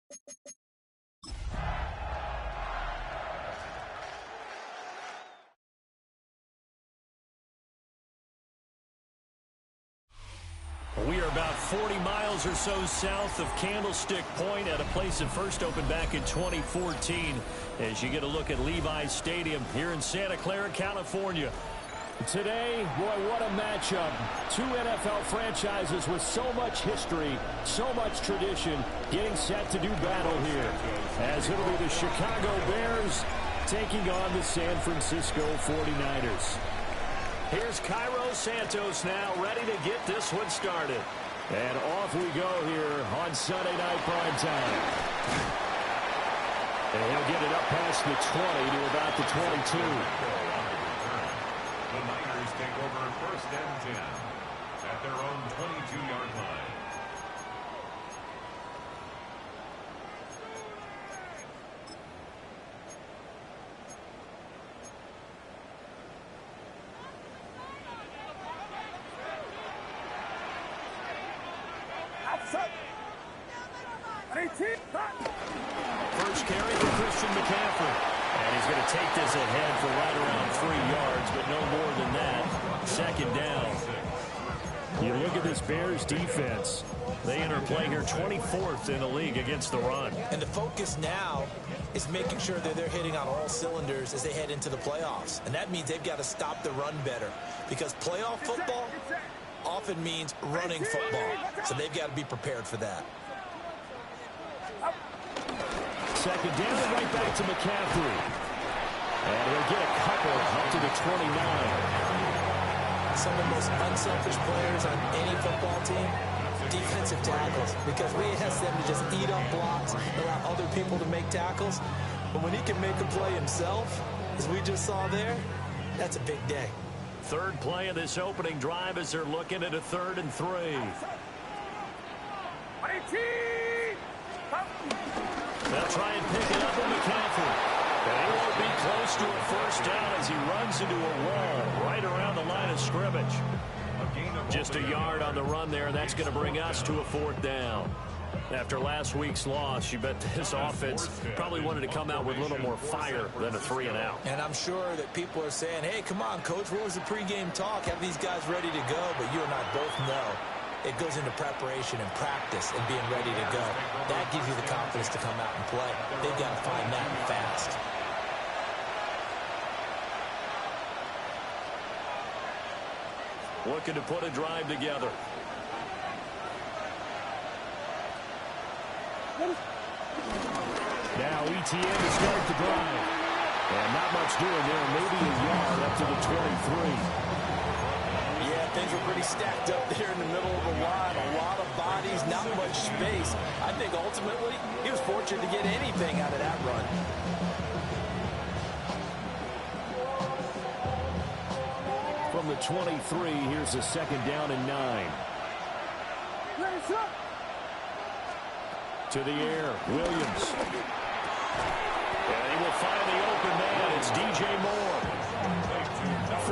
We are about 40 miles or so south of Candlestick Point at a place that first opened back in 2014 as you get a look at Levi's Stadium here in Santa Clara, California. Today, boy, what a matchup. Two NFL franchises with so much history, so much tradition, getting set to do battle here. As it'll be the Chicago Bears taking on the San Francisco 49ers. Here's Cairo Santos now, ready to get this one started. And off we go here on Sunday Night Primetime. And he'll get it up past the 20 to about the 22. The Niners take over first and 10 at their own 22-yard line. First carry for Christian McCaffrey. And he's going to take this ahead for right around 3 yards, but no more than that. Second down. You look at this Bears defense. They enter play here 24th in the league against the run. And the focus now is making sure that they're hitting on all cylinders as they head into the playoffs. And that means they've got to stop the run better. Because playoff football often means running football. So they've got to be prepared for that. Second down and right back to McCaffrey. And he'll get a couple up to the 29. Some of the most unselfish players on any football team, defensive tackles. Because we ask them to just eat up blocks, allow other people to make tackles. But when he can make a play himself, as we just saw there, that's a big day. Third play of this opening drive as they're looking at a 3rd and 3. They'll try and pick it up with McCaffrey. But he won't be close to a first down as he runs into a wall right around the line of scrimmage. Just a yard on the run there. That's going to bring us to a 4th down. After last week's loss, you bet this offense probably wanted to come out with a little more fire than a 3-and-out. And I'm sure that people are saying, hey, come on, Coach, what was the pregame talk? Have these guys ready to go? But you and I both know it goes into preparation and practice and being ready to go. That gives you the confidence to come out and play. They've got to find that fast. Looking to put a drive together. Now ETN to start the drive. And not much doing there. Maybe a yard up to the 23. Yeah, things were pretty stacked up there in the middle of the line. A lot of bodies, not much space. I think ultimately he was fortunate to get anything out of that run. From the 23, here's a 2nd down and 9. To the air, Williams. And he will find the open man. It's DJ Moore.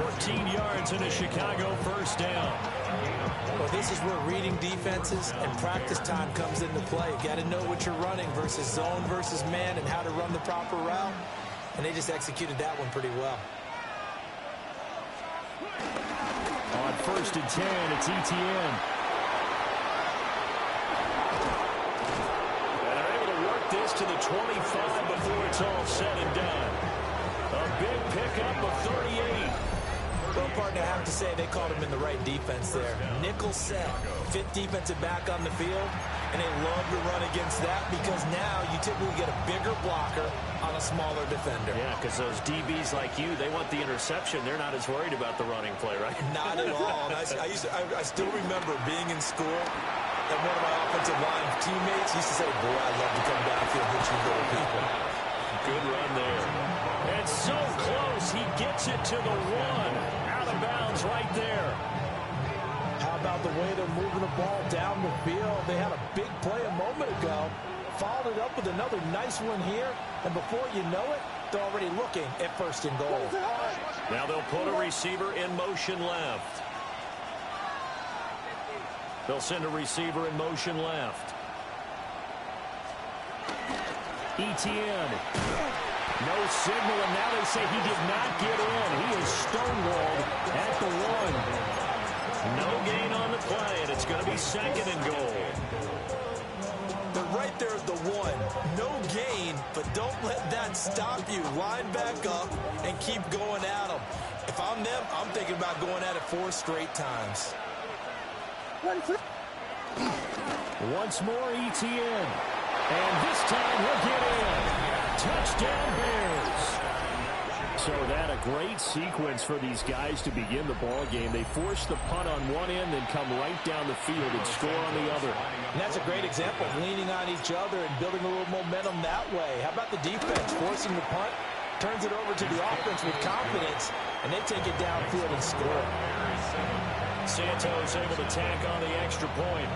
14 yards and a Chicago first down. Well, this is where reading defenses and practice time comes into play. You got to know what you're running versus zone versus man and how to run the proper route. And they just executed that one pretty well. On 1st and 10, it's ETN. And they're able to work this to the 25 before it's all said and done. A big pickup of 38. Well, partner, I have to say they called him in the right defense there. Nickel set, 5th defensive back on the field, and they love to run against that because now you typically get a bigger blocker on a smaller defender. Yeah, because those DBs like you, they want the interception. They're not as worried about the running play, right? Not at all. And I still remember being in school, and one of my offensive line teammates used to say, boy, I'd love to come downfield and hit you little people. Good run there. And so close, he gets it to the 1. Out of bounds right there. How about the way they're moving the ball down the field? They had a big play a moment ago. Followed it up with another nice one here. And before you know it, they're already looking at 1st and goal. Now they'll put a receiver in motion left. They'll send a receiver in motion left. Etienne. No signal, and now they say he did not get in. He is stonewalled at the 1. No gain on the play, and it's going to be 2nd and goal. They're right there at the 1. No gain, but don't let that stop you. Line back up and keep going at them. If I'm them, I'm thinking about going at it 4 straight times. Once more, Etienne. And this time he'll get in. Touchdown, Bears. So that a great sequence for these guys to begin the ball game. They force the punt on one end and come right down the field and score on the other. And that's a great example of leaning on each other and building a little momentum that way. How about the defense forcing the punt, turns it over to the offense with confidence, and they take it downfield and score. Santos able to tack on the extra point,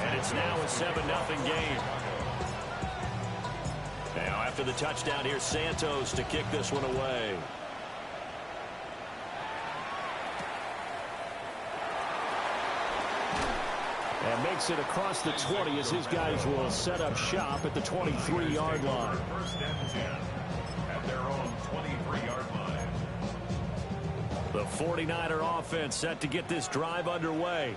and it's now a 7-0 game. Now after the touchdown, here's Santos to kick this one away. And makes it across the 20 as his guys will set up shop at the 23-yard line. First and 10 at their own 23-yard line. The 49er offense set to get this drive underway.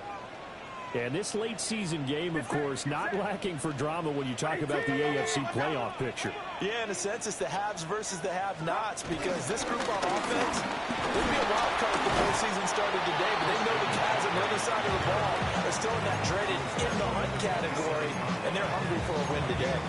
And this late season game, of course, not lacking for drama when you talk about the AFC playoff picture. Yeah, in a sense, it's the haves versus the have-nots, because this group on offense, they'd be a wild card if the postseason started today, but they know the guys on the other side of the ball are still in that dreaded in-the-hunt category, and they're hungry for a win today.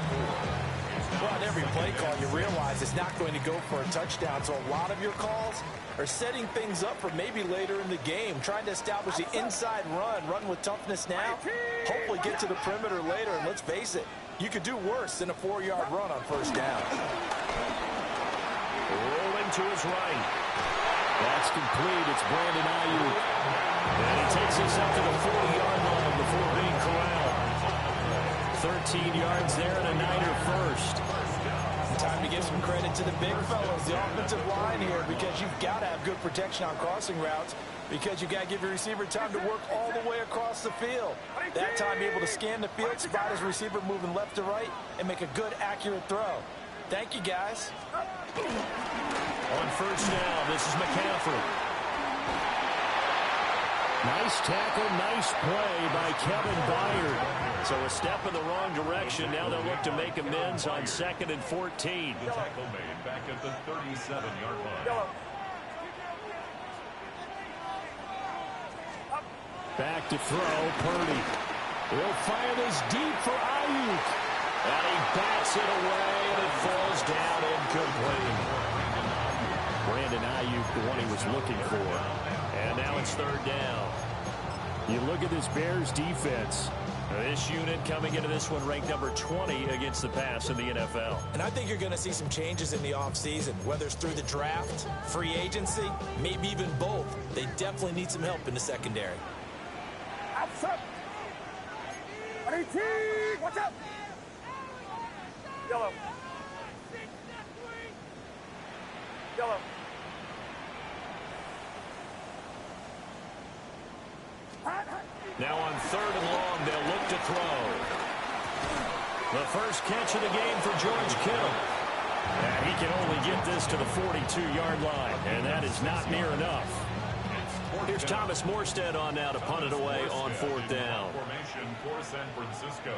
Well, on every play call, you realize it's not going to go for a touchdown, so a lot of your calls are setting things up for maybe later in the game, trying to establish the inside run with toughness now, hopefully get to the perimeter later, and let's face it, you could do worse than a 4-yard run on first down. Rolling to his right. That's complete. It's Brandon Ayuk. And he takes us up to the 40-yard line before being corralled. 13 yards there and a Niner first. Time to give some credit to the big fellows, the offensive line here, because you've got to have good protection on crossing routes, because you've got to give your receiver time to work all the way across the field. That time, be able to scan the field, spot his receiver moving left to right, and make a good, accurate throw. Thank you, guys. On first down, this is McCaffrey. Nice tackle, nice play by Kevin Byard. So a step in the wrong direction. Now they'll look to make amends on 2nd and 14. The tackle made back at the 37-yard line. Back to throw, Purdy. He'll fire this deep for Ayuk. And he bats it away, and it falls down incomplete. Brandon Ayuk, the one he was looking for. And now it's 3rd down. You look at this Bears defense. This unit coming into this one ranked number 20 against the pass in the NFL. And I think you're going to see some changes in the offseason, whether it's through the draft, free agency, maybe even both. They definitely need some help in the secondary. Outside. Watch out. Yellow. Yellow. Now on 3rd and long, they'll look to throw. The first catch of the game for George Kittle. And he can only get this to the 42-yard line, and that is not near enough. Here's Thomas Morstead on now to punt it away on 4th down. Formation for San Francisco.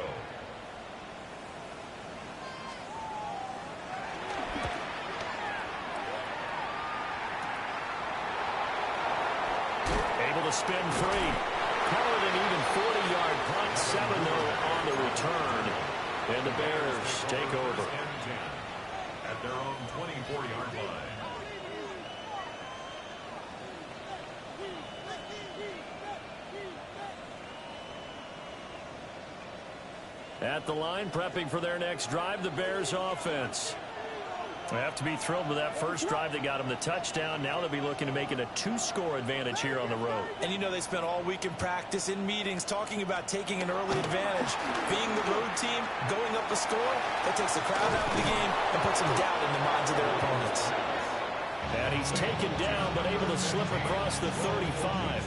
Able to spin 3. Call it an even 40-yard punt. 7-0 on the return. And the Bears take over. At their own 24-yard line. At the line, prepping for their next drive, the Bears offense. They have to be thrilled with that first drive that got them the touchdown. Now they'll be looking to make it a 2-score advantage here on the road. And you know they spent all week in practice, in meetings, talking about taking an early advantage. Being the road team, going up a score, that takes the crowd out of the game and puts some doubt in the minds of their opponents. And he's taken down, but able to slip across the 35.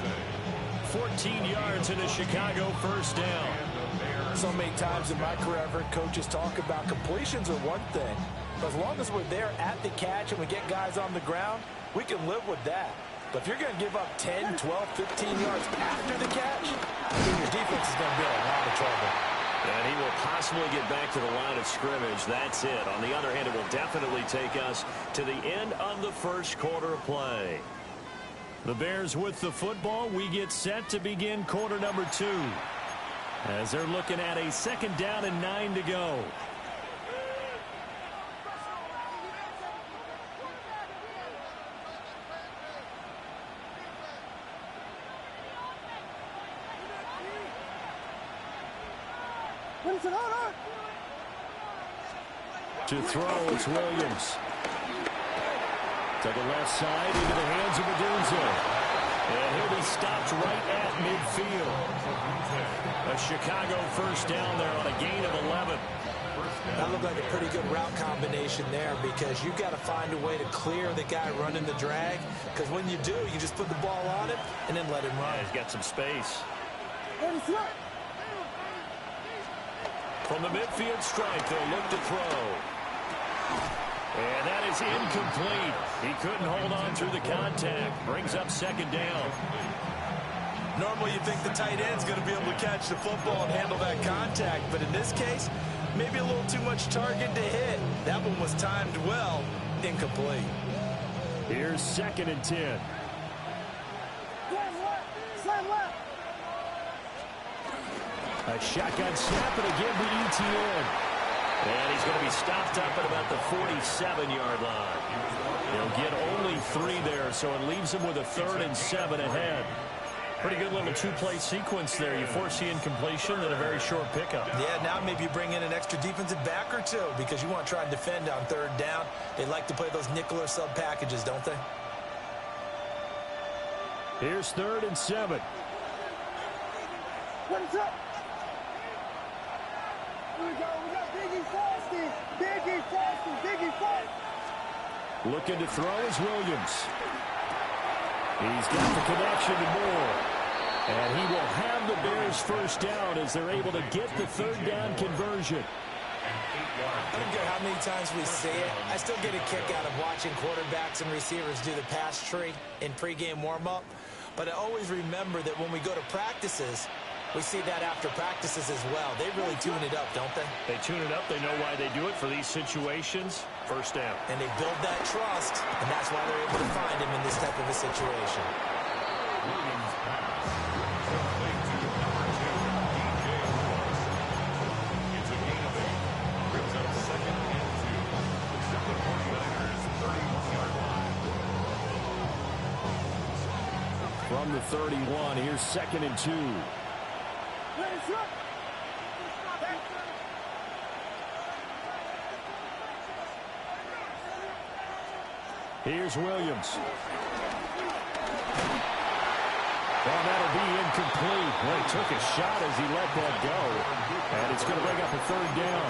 14 yards in a Chicago first down. So many times in my career, I've heard coaches talk about completions are one thing, but as long as we're there at the catch and we get guys on the ground, we can live with that. But if you're going to give up 10, 12, 15 yards after the catch, then your defense is going to be in a lot of trouble. And he will possibly get back to the line of scrimmage. That's it. On the other hand, it will definitely take us to the end of the first quarter of play. The Bears with the football. We get set to begin quarter number 2. As they're looking at a 2nd down and 9 to go. To throw, it's Williams. To the left side, into the hands of Odunze. And he'll be stopped right at midfield. A Chicago first down there on a gain of 11. That looked like a pretty good route combination there because you've got to find a way to clear the guy running the drag. Because when you do, you just put the ball on him and then let him run. Yeah, he's got some space. From the midfield stripe, they'll look to throw. And that is incomplete. He couldn't hold on through the contact. Brings up 2nd down. Normally you think the tight end's going to be able to catch the football and handle that contact. But in this case, maybe a little too much target to hit. That one was timed well. Incomplete. Here's 2nd and 10. A shotgun snap and again to ETN. And he's going to be stopped up at about the 47-yard line. He'll get only 3 there, so it leaves him with a 3rd and 7 ahead. Pretty good little 2-play sequence there. You force the incompletion and a very short pickup. Yeah, now maybe you bring in an extra defensive back or 2 because you want to try and defend on 3rd down. They like to play those nickel or sub packages, don't they? Here's 3rd and 7. What's up? Here we go. We got Biggie Frosty. Biggie Frosty. Biggie Frosty. Looking to throw is Williams. He's got the connection to Moore. And he will have the Bears first down as they're able to get the 3rd down conversion. I don't care how many times we see it. I still get a kick out of watching quarterbacks and receivers do the pass tree in pregame warm-up. But I always remember that when we go to practices, we see that after practices as well. They really tune it up, don't they? They tune it up. They know why they do it for these situations. First down. And they build that trust, and that's why they're able to find him in this type of a situation. Williams pass. Complete to number 2, DJ Moore. It's a gain of 8. Brings up 2nd and 2. It's at the 49ers' 31-yard line. From the 31, here's 2nd and 2. Here's Williams. Well, that'll be incomplete. Well, he took a shot as he let that go. And it's going to bring up a 3rd down.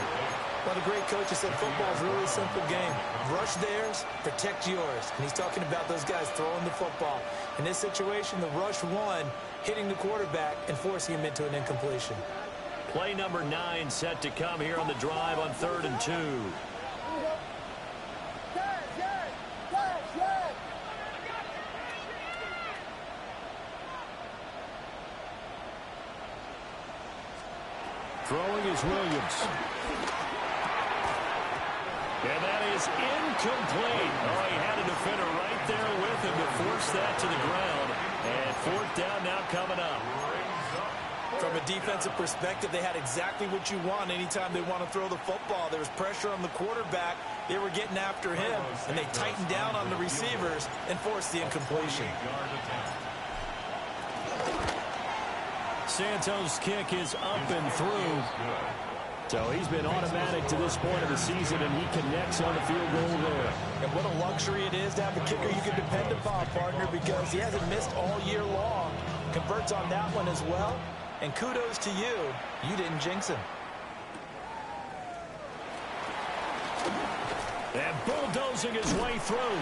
Well, the great coach has said football is really a simple game. Rush theirs, protect yours. And he's talking about those guys throwing the football. In this situation, the rush one, hitting the quarterback and forcing him into an incompletion. Play number 9 set to come here on the drive on 3rd and 2. Throwing is Williams. And that is incomplete. Oh, he had a defender right there with him to force that to the ground. And 4th down now coming up. From a defensive perspective, they had exactly what you want anytime they want to throw the football. There was pressure on the quarterback. They were getting after him, and they tightened down on the receivers and forced the incompletion. Santos' kick is up and through. So he's been automatic to this point of the season, and he connects on the field goal there. And what a luxury it is to have a kicker you can depend upon, partner, because he hasn't missed all year long. Converts on that one as well. And kudos to you. You didn't jinx him. And bulldozing his way through.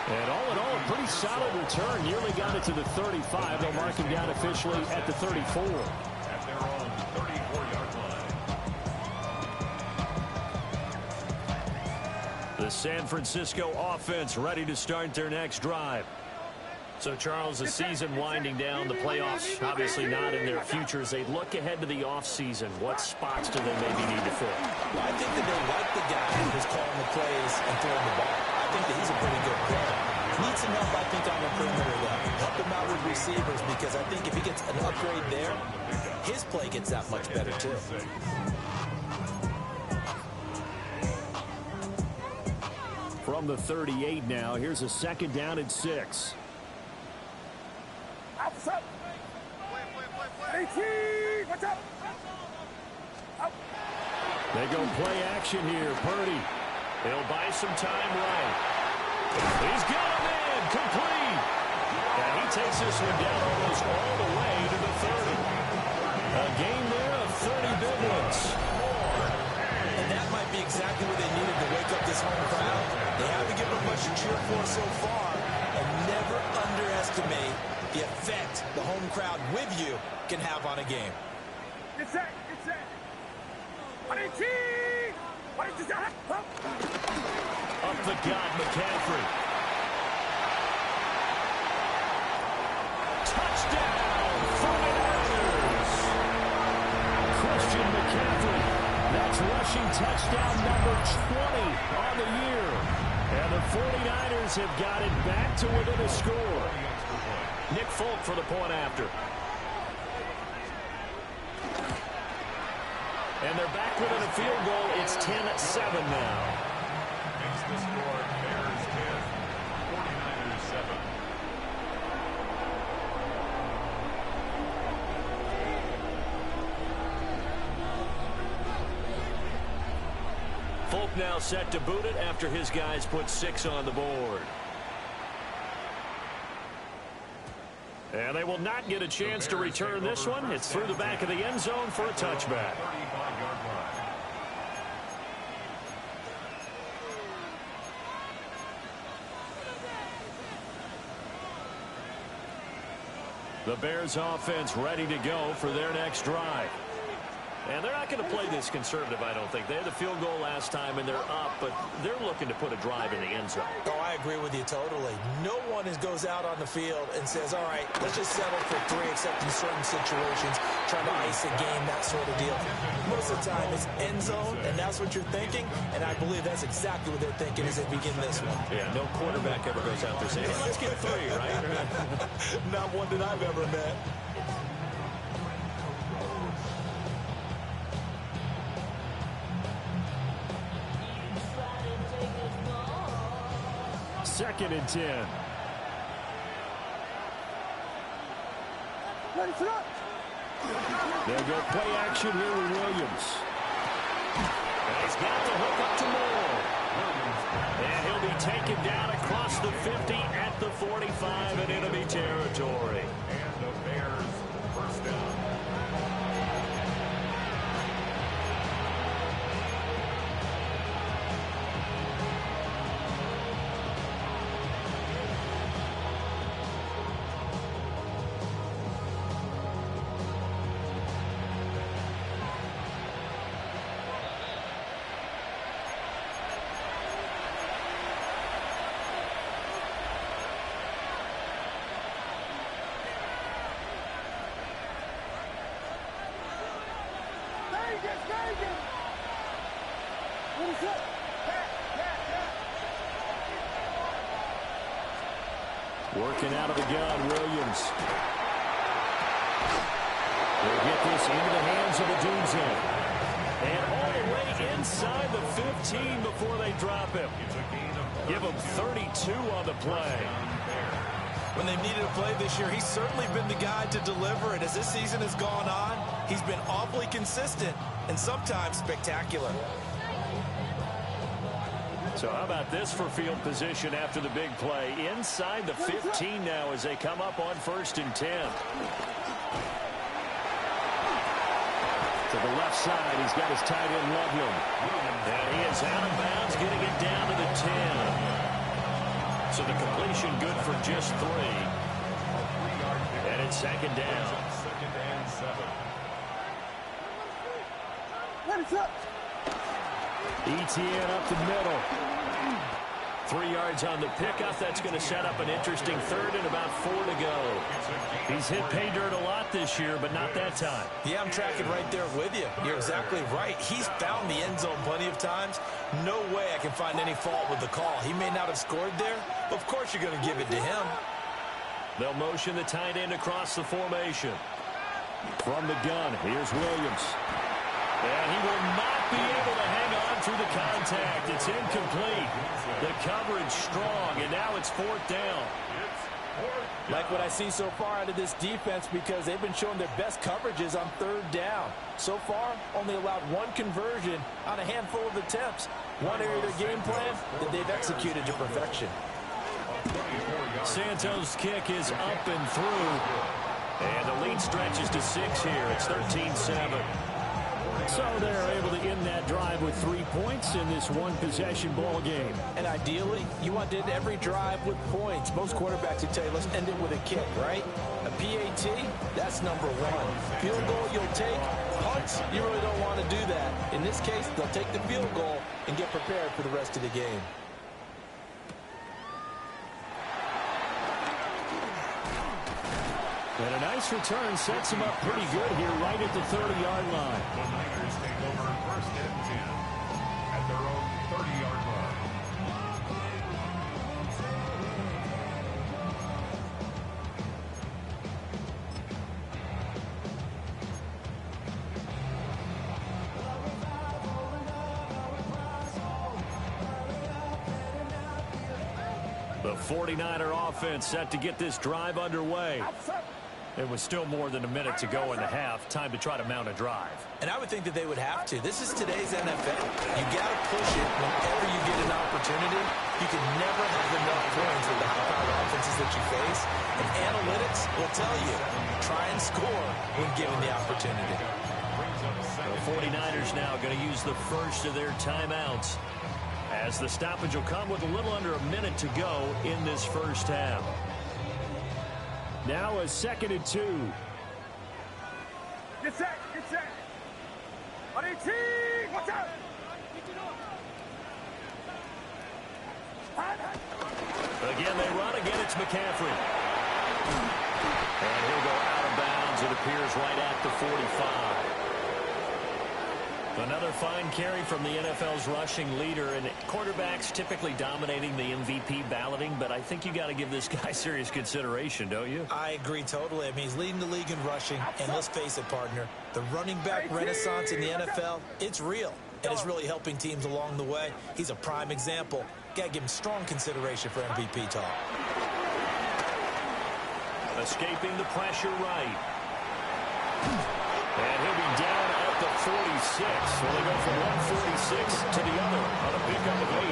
And all in all, a pretty solid return. Nearly got it to the 35. They'll mark him down officially at the 34. At their own 34-yard line. The San Francisco offense ready to start their next drive. So, Charles, the season winding down, the playoffs obviously not in their future. As they look ahead to the offseason, what spots do they maybe need to fill? Well, I think that they like the guy who's calling the plays and throwing the ball. I think that he's a pretty good player. Needs some help, I think, on the perimeter, though. Help him out with receivers, because I think if he gets an upgrade there, his play gets that much better, too. From the 38 now, here's a second down and 6. Outside. Watch out. They go play action here. Purdy. He'll buy some time right. He's got a man complete. And he takes this one down almost all the way to the 30. A game there of 30 big ones. And that might be exactly what they needed to wake up this home crowd. They haven't given them much to cheer for so far. And never underestimate the effect the home crowd with you can have on a game. It's that. Up the gut, McCaffrey. Touchdown, 49ers. Christian McCaffrey. That's rushing touchdown number 20 on the year. And the 49ers have got it back to within a score. Nick Folk for the point after. And they're back within a field goal. It's 10-7 now. Makes the score Bears 10, 49ers 7. Folk now set to boot it after his guys put 6 on the board. And they will not get a chance to return this one. It's through the back of the end zone for a touchback. 35-yard line. The Bears offense ready to go for their next drive. And they're not going to play this conservative, I don't think. They had the field goal last time, and they're up, but they're looking to put a drive in the end zone. Oh, I agree with you totally. No one goes out on the field and says, all right, let's just settle for 3, except in certain situations, trying to ice a game, that sort of deal. Most of the time, it's end zone, and that's what you're thinking, and I believe that's exactly what they're thinking as they begin this one. Yeah, no quarterback ever goes out there saying, hey, let's get 3, right? Not one that I've ever met. Second and 10. Ready for that. They'll go play action here with Williams. And he's got the hook up to Moore. And he'll be taken down across the 50 at the 45 in enemy territory. And the Bears first down. Working out of the gun, Williams. They'll get this into the hands of Odunze. And all the way inside the 15 before they drop him. Give him 32 on the play. When they needed a play this year, he's certainly been the guy to deliver, and as this season has gone on, he's been awfully consistent and sometimes spectacular. So how about this for field position after the big play? Inside the 15 now as they come up on 1st and 10. To the left side, he's got his tight end Loveland. And he is out of bounds, getting it down to the 10. So the completion good for just 3. And it's second down. Second and 7. Ready for that. Etienne up the middle. 3 yards on the pickup. That's going to set up an interesting third and about 4 to go. He's hit pay dirt a lot this year, but not that time. Yeah, I'm tracking right there with you. You're exactly right. He's found the end zone plenty of times. No way I can find any fault with the call. He may not have scored there, but of course you're going to give it to him. They'll motion the tight end across the formation. From the gun, here's Williams. And he will not be able to hang on through the contact. It's incomplete. The coverage strong, and now it's 4th down. Like what I see so far out of this defense, because they've been showing their best coverages on 3rd down. So far, only allowed 1 conversion on a handful of attempts. One area of their game plan that they've executed to perfection. Santos' kick is up and through. And the lead stretches to 6 here. It's 13-7. So they're able to end that drive with 3 points in this one-possession ball game. And ideally, you want to end every drive with points. Most quarterbacks would tell you, let's end it with a kick, right? A PAT, that's number 1. Field goal you'll take. Punts, you really don't want to do that. In this case, they'll take the field goal and get prepared for the rest of the game. And a nice return sets him up pretty good here right at the 30-yard line. The Niners take over 1st and 10 at their own 30-yard line. The 49er offense set to get this drive underway. It was still more than a minute to go in the half. Time to try to mount a drive. And I would think that they would have to. This is today's NFL. You got to push it whenever you get an opportunity. You can never have enough points with the high-powered offenses that you face. And analytics will tell you, try and score when given the opportunity. The 49ers now going to use the first of their timeouts, as the stoppage will come with a little under a minute to go in this first half. Now a 2nd and 2. Get set, get set. On 18, watch out. Again, they run. Again, it's McCaffrey. And he'll go out of bounds, it appears, right at the 45. Another fine carry from the NFL's rushing leader, and quarterbacks typically dominating the MVP balloting, but I think you got to give this guy serious consideration, don't you? I agree totally. I mean, he's leading the league in rushing, and let's face it, partner, the running back renaissance in the NFL, it's real, and it's really helping teams along the way. He's a prime example. Got to give him strong consideration for MVP talk. Escaping the pressure right. And he'll be down at the 46. Well, they go from 146 to the other on a pickup of 8.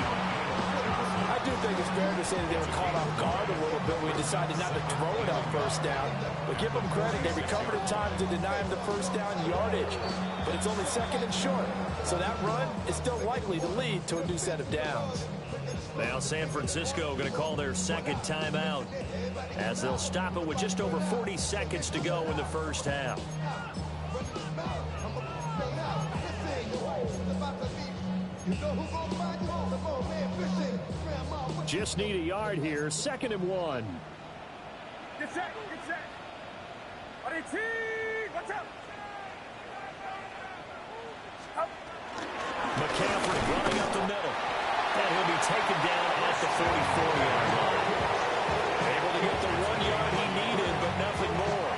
I do think it's fair to say that they were caught off guard a little bit when we decided not to throw it on 1st down. But give them credit. They recovered in time to deny him the 1st down yardage. But it's only 2nd and short. So that run is still likely to lead to a new set of downs. Now San Francisco going to call their 2nd timeout, as they'll stop it with just over 40 seconds to go in the first half. Just need a yard here. 2nd and 1. Get set, get set. On 18, watch out. McCaffrey running up the middle. And he'll be taken down at the 44-yard line. Able to get the 1 yard he needed, but nothing more.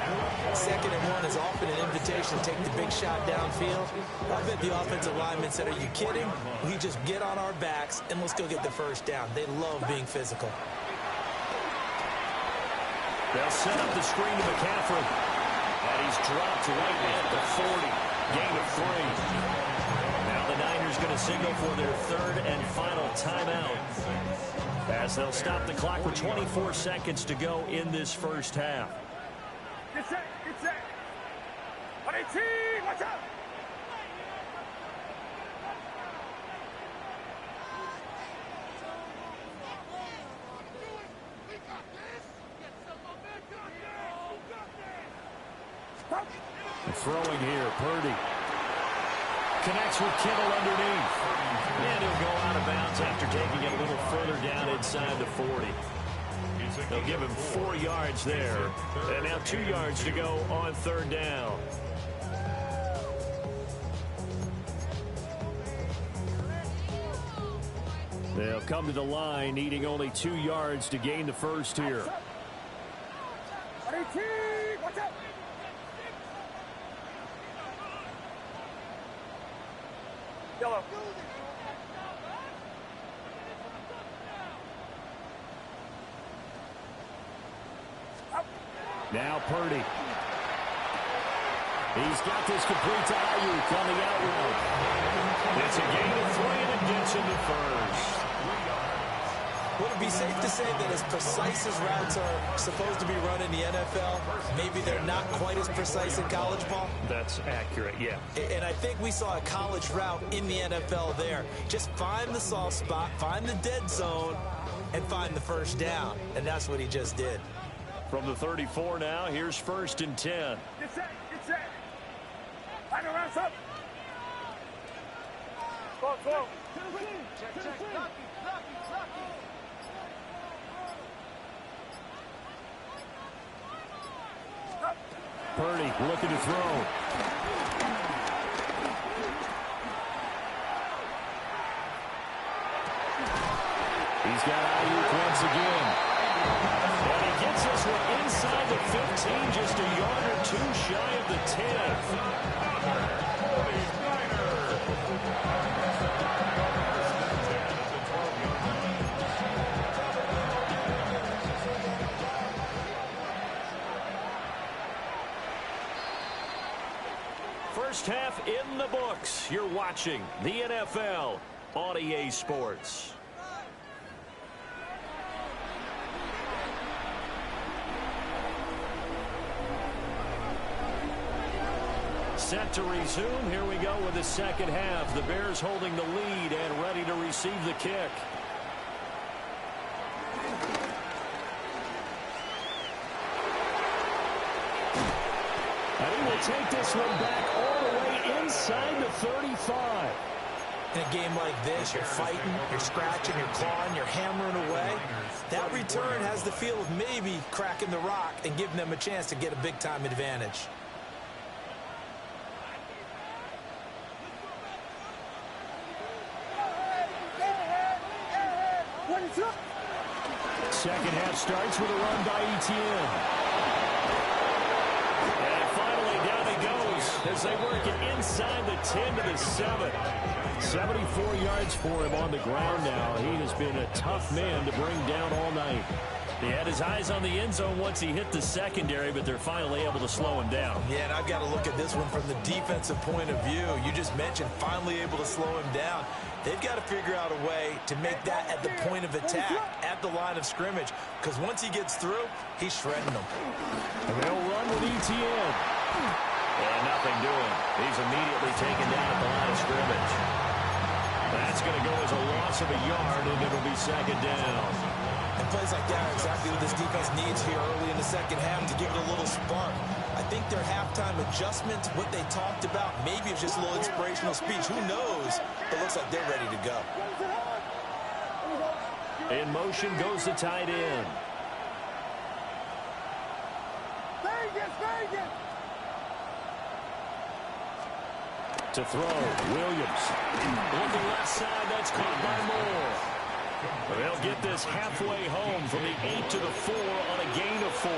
2nd and 1 is often an invitation to take the big shot downfield. I bet the offensive linemen said, are you kidding? We just get on our backs and let's go get the 1st down. They love being physical. They'll set up the screen to McCaffrey. And he's dropped right at the 40. Gain of 3. Now the Niners going to signal for their 3rd and final timeout, as they'll stop the clock with 24 seconds to go in this first half. Get set, get set. On 18, watch out. Throwing here, Purdy. connects with Kittle underneath. And he'll go out of bounds after taking it a little further down inside the 40. They'll give him 4 yards there. And now 2 yards to go on third down. They'll come to the line, needing only 2 yards to gain the first here. Watch out! Yellow. Now Purdy. He's got this complete to Ayuk on the out route. It's a gain of 3 and it gets him to first. Would it be safe to say that as precise as routes are supposed to be run in the NFL, maybe they're not quite as precise in college ball? That's accurate, yeah. And I think we saw a college route in the NFL there. Just find the soft spot, find the dead zone, and find the first down. And that's what he just did. From the 34 now, here's 1st and 10. Get set, get set. Find a round up. Go. Check. Lucky. Purdy looking to throw. He's got Ayuk once again. And he gets this one inside the 15, just a yard or 2 shy of the 10. First half in the books. You're watching the NFL on EA Sports. Set to resume. Here we go with the second half. The Bears holding the lead and ready to receive the kick. And he will take this one back all the way inside the 35. In a game like this, you're fighting, you're scratching, you're clawing, you're hammering away. That return has the feel of maybe cracking the rock and giving them a chance to get a big-time advantage. Second half starts with a run by Etienne. And finally down he goes as they work it inside the 10 to the 7. 74 yards for him on the ground now. He has been a tough man to bring down all night. He had his eyes on the end zone once he hit the secondary, but they're finally able to slow him down. Yeah, and I've got to look at this one from the defensive point of view. You just mentioned finally able to slow him down. They've got to figure out a way to make that at the point of attack, at the line of scrimmage, because once he gets through, he's shredding them. And they'll run with Etienne. And nothing doing. He's immediately taken down at the line of scrimmage. That's going to go as a loss of a yard, and it'll be second down. And plays like that are exactly what this defense needs here early in the second half to give it a little spark. I think their halftime adjustments, what they talked about, maybe it's just a little inspirational speech. Who knows? It looks like they're ready to go. In motion goes the tight end. Vegas. To throw, Williams. Looking left side, that's caught by Moore. They'll get this halfway home from the 8 to the 4 on a gain of 4.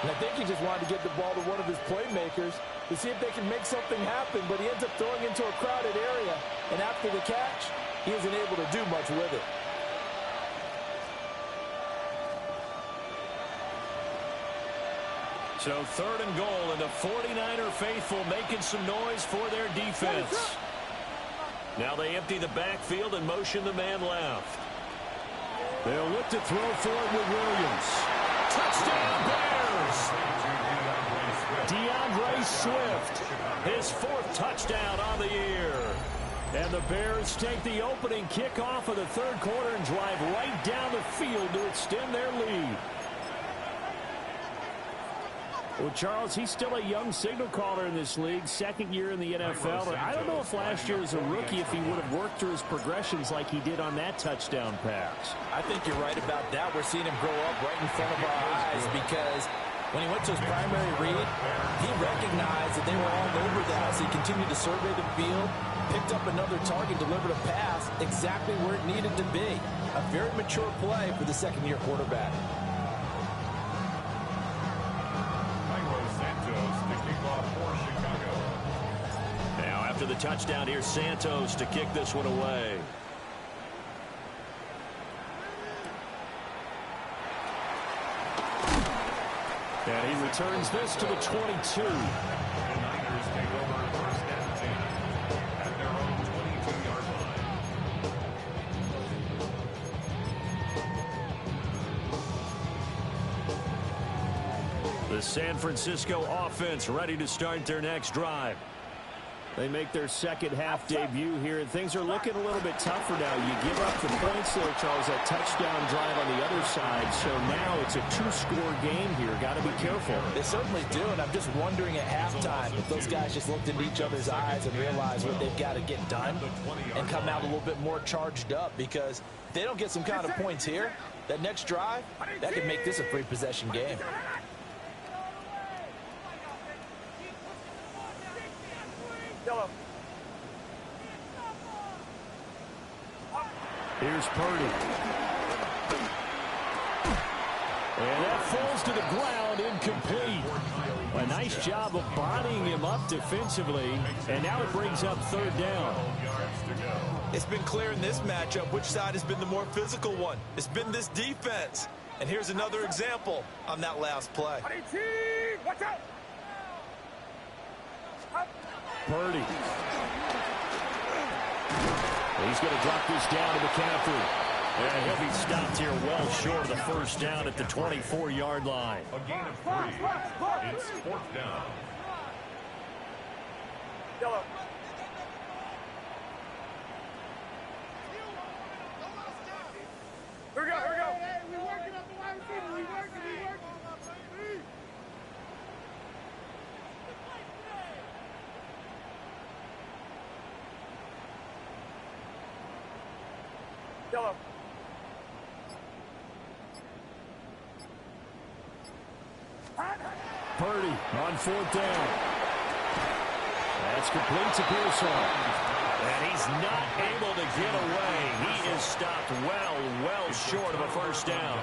And I think he just wanted to get the ball to one of his playmakers to see if they can make something happen, but he ends up throwing into a crowded area. And after the catch, he isn't able to do much with it. So 3rd and goal, and the 49er faithful making some noise for their defense. Now they empty the backfield and motion the man left. They'll look to throw for it with Williams. Touchdown Bears! DeAndre Swift, his 4th touchdown on the year. And the Bears take the opening kickoff of the 3rd quarter and drive right down the field to extend their lead. Well, Charles, he's still a young signal caller in this league, second year in the NFL. I don't know if last year as a rookie if he would have worked through his progressions like he did on that touchdown pass. I think you're right about that. We're seeing him grow up right in front of our eyes because when he went to his primary read, he recognized that they were all over that, so he continued to survey the field, picked up another target, delivered a pass exactly where it needed to be. A very mature play for the second-year quarterback. Now after the touchdown, here's Santos to kick this one away. And he returns this to the 22. The Niners take over first and 10 at their own 22-yard line. The San Francisco offense ready to start their next drive. They make their second half debut here, and things are looking a little bit tougher now. You give up the points there, Charles, that touchdown drive on the other side. So now it's a two-score game here. Got to be careful. They certainly do, and I'm just wondering at halftime if those guys just looked into each other's eyes and realized what they've got to get done and come out a little bit more charged up, because if they don't get some kind of points here, that next drive, that could make this a free-possession game. Here's Purdy. And that falls to the ground, incomplete. A nice job of bodying him up defensively, and now it brings up third down. It's been clear in this matchup which side has been the more physical one. It's been this defense. And here's another example on that last play. Watch out! Purdy. He's going to drop this down to McCaffrey. And he'll be stopped here well short of the first down at the 24-yard line. A gain of 3. It's fourth down. Yellow. Here we go, here we go. Hey, we working up the wide receiver. We working. Yellow. Purdy on fourth down. That's complete to Pearson. And he's not able to get away. He is stopped well short of a first down.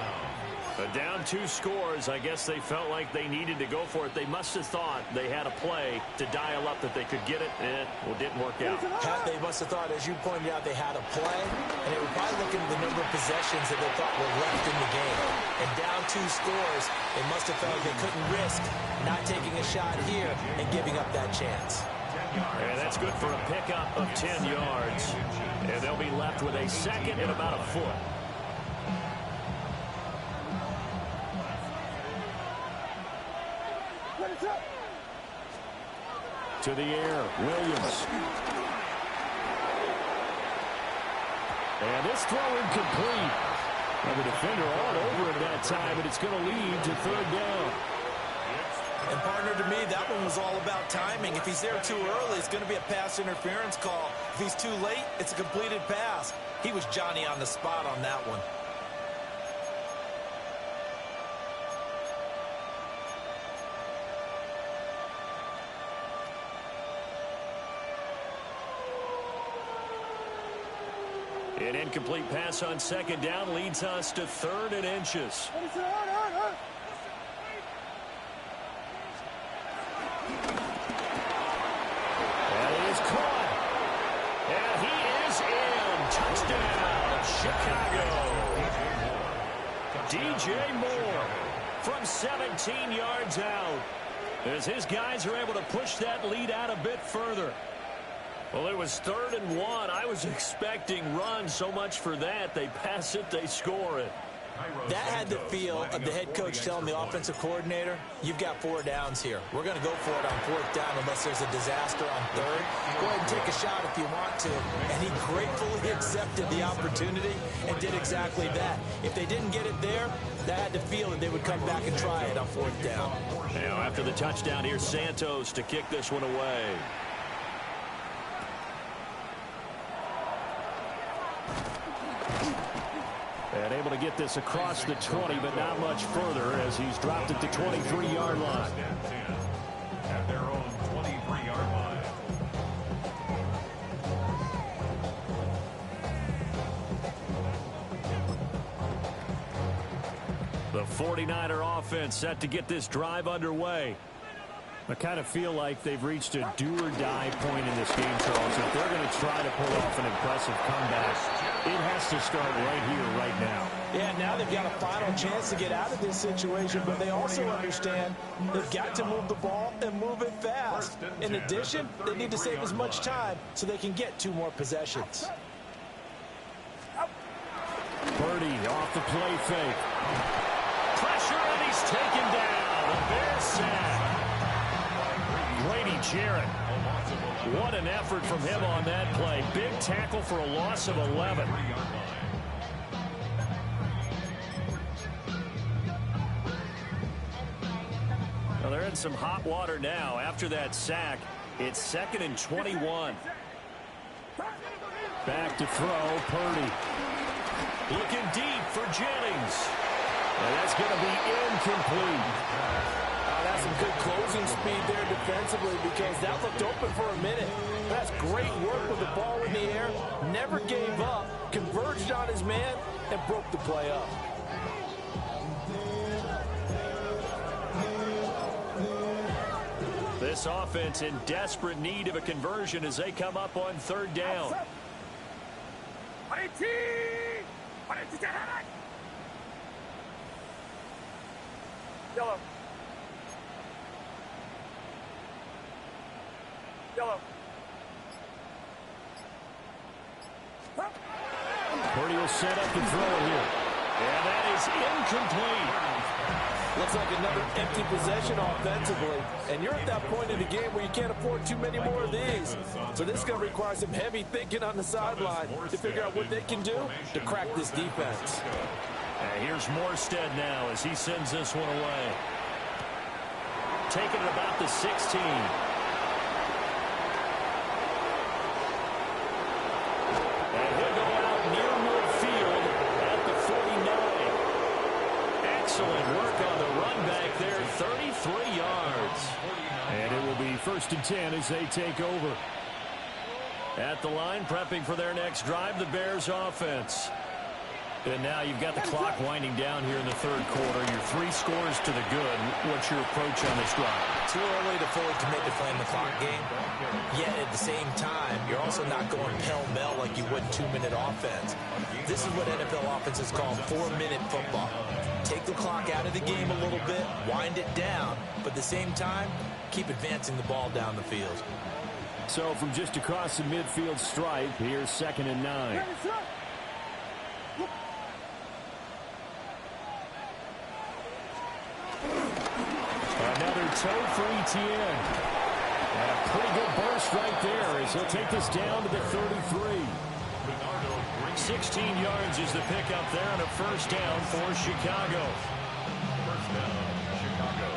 But down 2 scores, I guess they felt like they needed to go for it. They must have thought they had a play to dial up that they could get it. It didn't work out. They must have thought, as you pointed out, they had a play, and they were probably looking at the number of possessions that they thought were left in the game. And down 2 scores, they must have felt like they couldn't risk not taking a shot here and giving up that chance. And that's good for a pickup of 10 yards. And they'll be left with a second and about a foot. To the air, Williams. And this throw incomplete. And the defender all over him that time, and it's going to lead to third down. And partner, to me, that one was all about timing. If he's there too early, it's going to be a pass interference call. If he's too late, it's a completed pass. He was Johnny on the spot on that one. An incomplete pass on second down leads us to 3rd and inches. And he is caught. And he is in. Touchdown, Chicago. DJ Moore from 17 yards out. As his guys are able to push that lead out a bit further. Well, it was 3rd and 1. I was expecting run, so much for that. They pass it, they score it. That had the feel of the head coach telling the offensive coordinator, you've got 4 downs here. We're going to go for it on 4th down unless there's a disaster on 3rd. Go ahead and take a shot if you want to. And he gratefully accepted the opportunity and did exactly that. If they didn't get it there, that had the feel that they would come back and try it on 4th down. Now after the touchdown, here's Santos to kick this one away. And able to get this across the 20, but not much further as he's dropped it to 23-yard line. At their own 23-yard line. The 49er offense set to get this drive underway. I kind of feel like they've reached a do-or-die point in this game, Charles. If they're going to try to pull off an impressive comeback, it has to start right here, right now. Yeah, now they've got a final chance to get out of this situation, but they also understand they've got to move the ball and move it fast. In addition, they need to save as much time so they can get 2 more possessions. Purdy off the play fake. Pressure, and he's taken down. A Bear sack. Grady Jarrett. What an effort from him on that play. Big tackle for a loss of 11. Well, they're in some hot water now. After that sack, it's 2nd and 21. Back to throw, Purdy. Looking deep for Jennings. And that's going to be incomplete. That's some good closing speed there defensively because that looked open for a minute. That's great work with the ball in the air. Never gave up, converged on his man, and broke the play up. This offense in desperate need of a conversion as they come up on 3rd down. Yellow. Yellow. Purdy will set up and throw it here. And that is incomplete. Looks like another empty possession offensively. And you're at that point in the game where you can't afford too many more of these. So this is going to require some heavy thinking on the sideline to figure out what they can do to crack this defense. And here's Morstead now as he sends this one away. Taking it about the 16. Excellent work on the run back there, 33 yards. And it will be 1st and 10 as they take over. At the line, prepping for their next drive, the Bears offense. And now you've got the clock winding down here in the 3rd quarter. Your 3 scores to the good. What's your approach on this drive? Too early to fully commit to playing the clock game. Yet at the same time, you're also not going pell-mell like you would 2-minute offense. This is what NFL offenses call 4-minute football. Take the clock out of the game a little bit, wind it down, but at the same time, keep advancing the ball down the field. So from just across the midfield stripe, here's 2nd and 9. Another toe for Etienne. And a pretty good burst right there as he'll take this down to the 33. 16 yards is the pickup there and a 1st down for Chicago. 1st down, Chicago.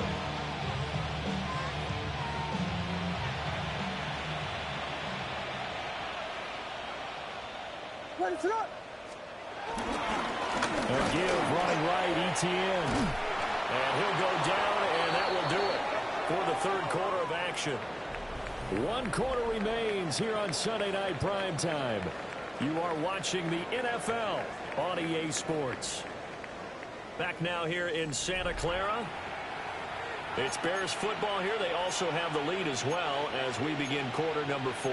Ready to go. A give running right, Etienne. And he'll go down, and that will do it for the 3rd quarter of action. 1 quarter remains here on Sunday Night Primetime. You are watching the NFL on EA Sports. Back now here in Santa Clara. It's Bears football here. They also have the lead as well as we begin quarter number 4.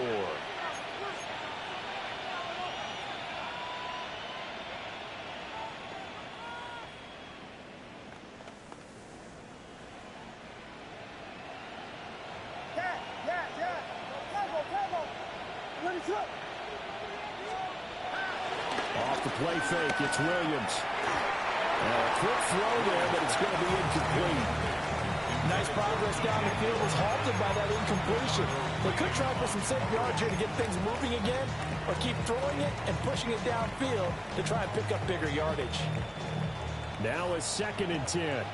Off the play fake, it's Williams. A quick throw there, but it's going to be incomplete. Nice progress down the field was halted by that incompletion. They could try for some safe yards here to get things moving again, or keep throwing it and pushing it downfield to try and pick up bigger yardage. Now a 2nd and 10.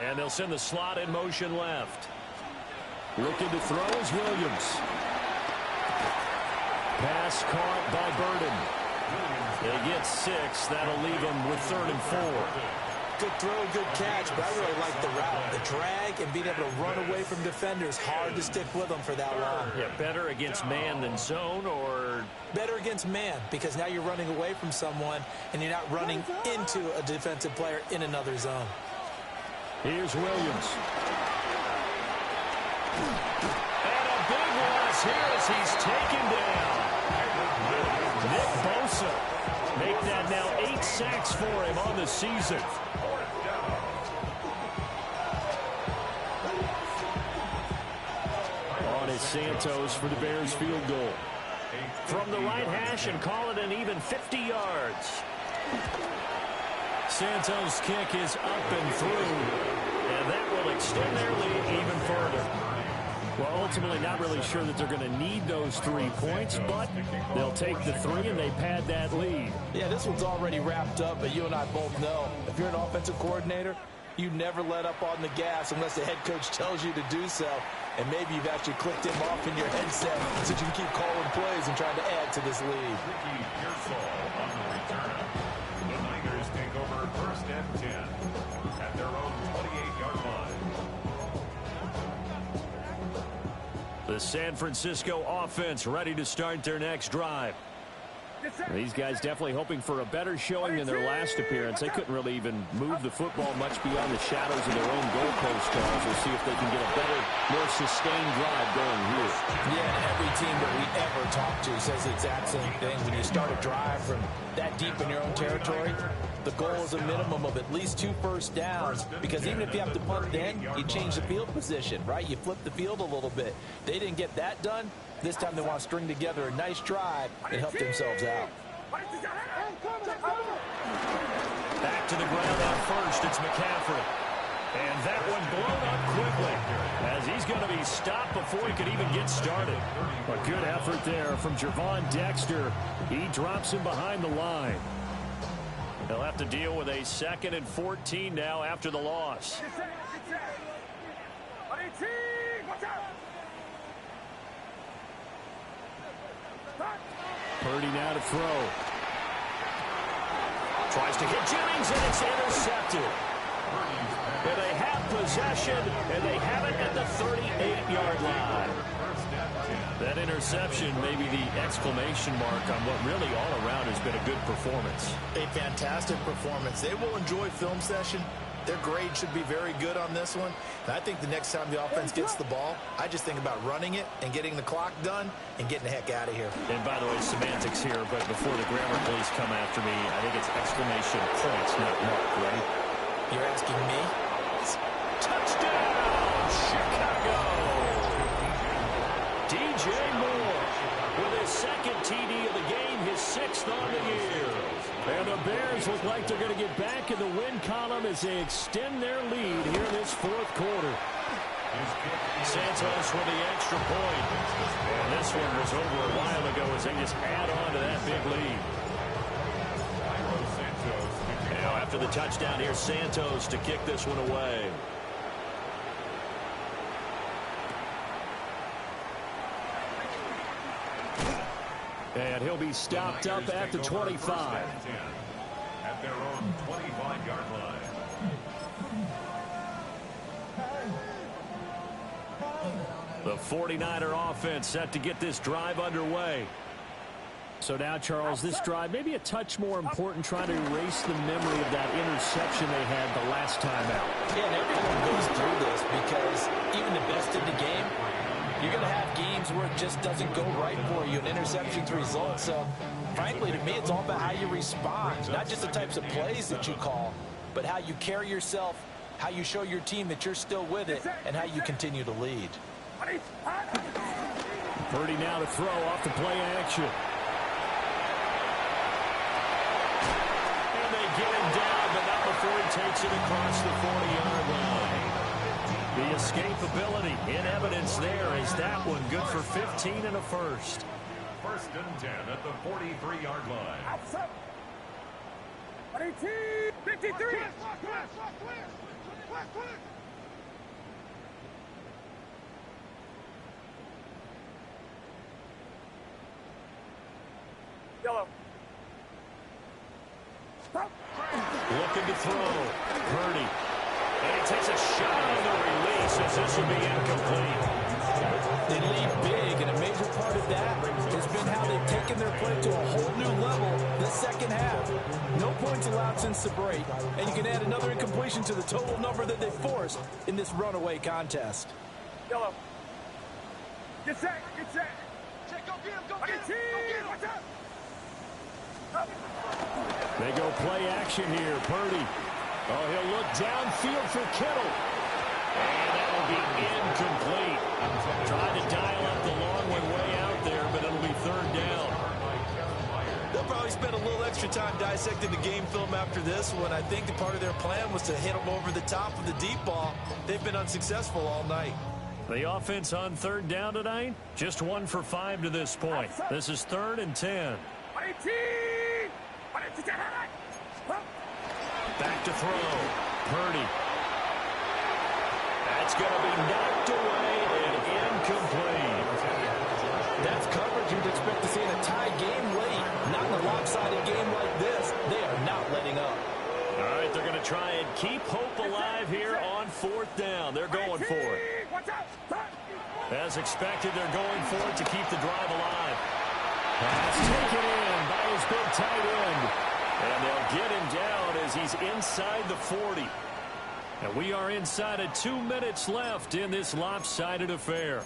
And they'll send the slot in motion left. Looking to throw is Williams. Pass caught by Burden. They get 6. That'll leave them with 3rd and 4. Good throw, good catch, but I really like the route. The drag and being able to run away from defenders, hard to stick with them for that long. Yeah, better against man than zone, or? Better against man, because now you're running away from someone and you're not running into a defensive player in another zone. Here's Williams. And a big loss here as he's taken down. Nick Bosa. Make that now 8 sacks for him on the season. On is Santos for the Bears field goal. From the right hash and call it an even 50 yards. Santos' kick is up and through, and that will extend their lead even further. Well, ultimately not really sure that they're going to need those 3 points, but they'll take the 3 and they pad that lead. Yeah, this one's already wrapped up, but you and I both know if you're an offensive coordinator, you never let up on the gas unless the head coach tells you to do so. And maybe you've actually clicked him off in your headset so you can keep calling plays and trying to add to this lead. Ricky Pearsall on the return. The Niners take over 1st and 10 at their own 28-yard line. The San Francisco offense ready to start their next drive. These guys definitely hoping for a better showing than their last appearance. They couldn't really even move the football much beyond the shadows of their own goalpost, Charles. We'll see if they can get a better, more sustained drive going here. Yeah, every team that we ever talk to says the exact same thing. When you start a drive from that deep in your own territory, the goal is a minimum of at least 2 first downs, because even if you have to punt then, you change the field position, right? You flip the field a little bit. They didn't get that done. This time they want to string together a nice drive and help themselves out. Back to the ground out first. It's McCaffrey. And that one blown up quickly as he's going to be stopped before he could even get started. A good effort there from Gervon Dexter. He drops him behind the line. They'll have to deal with a 2nd and 14 now after the loss. Purdy now to throw. Tries to hit Jennings, and it's intercepted. And they have possession, and they have it at the 38-yard line. That interception may be the exclamation mark on what really all around has been a good performance. A fantastic performance. They will enjoy film session. Their grade should be very good on this one. And I think the next time the offense gets the ball, I just think about running it and getting the clock done and getting the heck out of here. And by the way, semantics here, but before the grammar police come after me, I think it's exclamation points, not mark, right? You're asking me? Touchdown, Chicago! DJ Moore with his 2nd TD of the game, his 6th on the year. And the Bears look like they're going to get back in the win column as they extend their lead here in this 4th quarter. Santos with the extra point. And this one was over a while ago as they just add on to that big lead. Now after the touchdown, here's Santos to kick this one away. And he'll be stopped up at the 25. At their own 25-yard line. The 49er offense set to get this drive underway. So now, Charles, this drive maybe a touch more important, trying to erase the memory of that interception they had the last time out. Yeah, and everyone goes through this because even the best in the game, you're going to have games where it just doesn't go right for you, and interceptions result. So, frankly, to me, it's all about how you respond, not just the types of plays that you call, but how you carry yourself, how you show your team that you're still with it, and how you continue to lead. Purdy now to throw off the play action. they get him down, but not before he takes it across the 40-yard line. The escapability in evidence there as that one good for 15 and a first. First and 10 at the 43-yard line. Outside. 18, 53. Yellow. Looking to throw. Purdy. And he takes a shot on the release as this will be incomplete. They lead big, and a major part of that has been how they've taken their play to a whole new level this second half. No points allowed since the break, and you can add another incompletion to the total number that they forced in this runaway contest. Yellow. Get set. Get set. Check, go get him. Go get him. Go get him. Watch out. They go play action here. Purdy. Oh, he'll look downfield for Kittle. And that will be incomplete. Trying to dial up the long one way out there, but it'll be third down. They'll probably spend a little extra time dissecting the game film after this one. I think the part of their plan was to hit them over the top of the deep ball. They've been unsuccessful all night. The offense on third down tonight, just 1 for 5 to this point. This is 3rd and 10. 18. Back to throw. Purdy. That's going to be knocked away and incomplete. That's coverage you'd expect to see in a tie game late. Not in a lopsided game like this. They are not letting up. All right, they're going to try and keep hope alive here on 4th down. They're going for it. As expected, they're going for it to keep the drive alive. Pass taken in by his big tight end. And they'll get him down as he's inside the 40. And we are inside of 2 minutes left in this lopsided affair.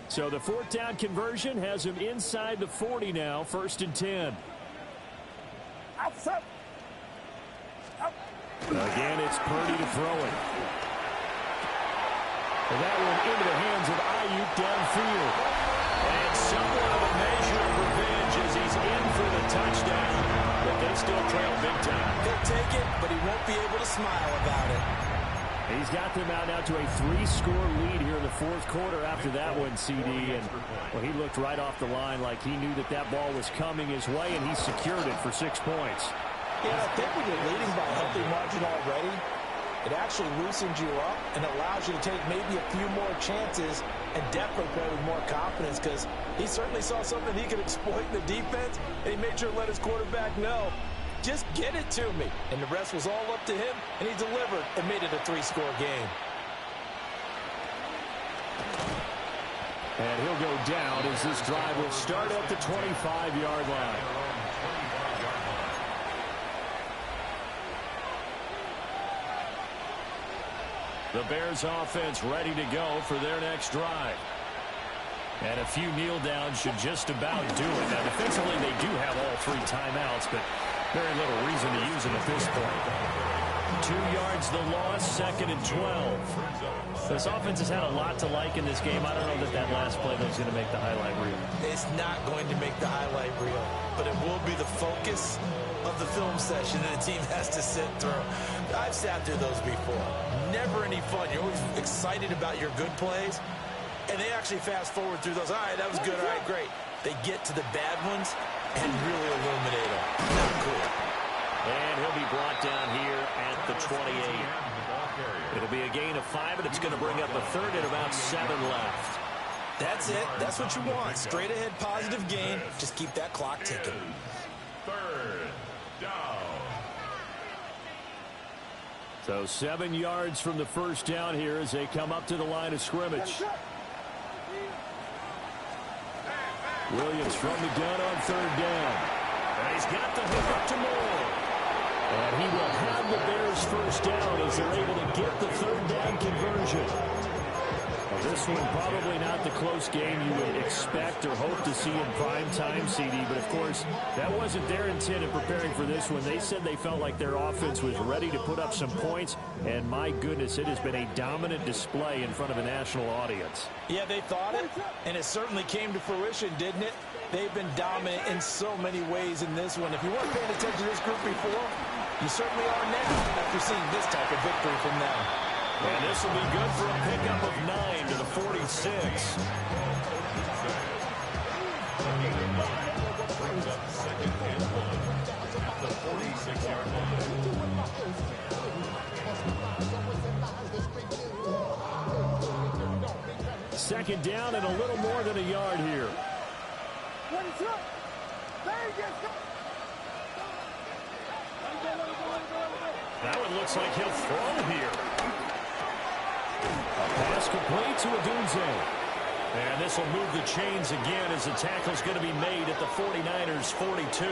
So the 4th down conversion has him inside the 40 now, 1st and 10. Outside. Again, it's Purdy to throw it. And that one into the hands of Ayuk downfield. And somewhat of a measure of revenge as he's in for the touchdown. But they still trail big time. He'll take it, but he won't be able to smile about it. He's got them out now to a 3-score lead here in the 4th quarter after that one, CD. And well, he looked right off the line like he knew that that ball was coming his way, and he secured it for 6 points. Yeah, I think when you're leading by a healthy margin already, it actually loosens you up and allows you to take maybe a few more chances and definitely play with more confidence, because he certainly saw something he could exploit in the defense, and he made sure to let his quarterback know, just get it to me. And the rest was all up to him, and he delivered and made it a 3-score game. And he'll go down as this drive will start at the 25-yard line. The Bears offense ready to go for their next drive. And a few kneel downs should just about do it. Now, defensively, they do have all 3 timeouts, but very little reason to use them at this point. 2 yards the loss, 2nd and 12. This offense has had a lot to like in this game. I don't know that that last play though is going to make the highlight reel. It's not going to make the highlight reel, but it will be the focus of the film session that a team has to sit through. I've sat through those before. Never any fun. You're always excited about your good plays, and they actually fast forward through those. All right, that was good. All right, great. They get to the bad ones and really illuminate them. Not cool. And he'll be brought down here at the 28. It'll be a gain of 5, and it's going to bring up a 3rd and about 7 left. That's it. That's what you want. Straight ahead positive gain. Just keep that clock ticking. 3rd down. So 7 yards from the first down here as they come up to the line of scrimmage. Williams from the gun on 3rd down. And he's got the hook up to Moore. And he will have the Bears first down as they're able to get the 3rd down conversion. Well, this one, probably not the close game you would expect or hope to see in prime time, CD. But, of course, that wasn't their intent in preparing for this one. They said they felt like their offense was ready to put up some points. And, my goodness, it has been a dominant display in front of a national audience. Yeah, they thought it, and it certainly came to fruition, didn't it? They've been dominant in so many ways in this one. If you weren't paying attention to this group before, you certainly are now after seeing this type of victory from them. And this will be good for a pickup of 9 to the 46. Brings up 2nd and 1 at the 46-yard line. Second down and a little more than a yard here. That one looks like he'll throw here. A pass complete to Odunze. And this will move the chains again as the tackle's going to be made at the 49ers' 42.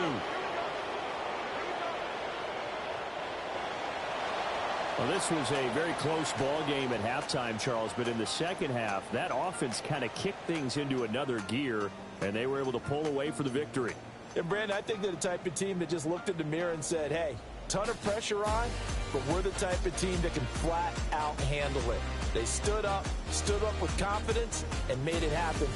Well, this was a very close ball game at halftime, Charles, but in the second half, that offense kind of kicked things into another gear, and they were able to pull away for the victory. And, Brandon, I think they're the type of team that just looked in the mirror and said, hey, ton of pressure on, but we're the type of team that can flat out handle it. They stood up with confidence, and made it happen for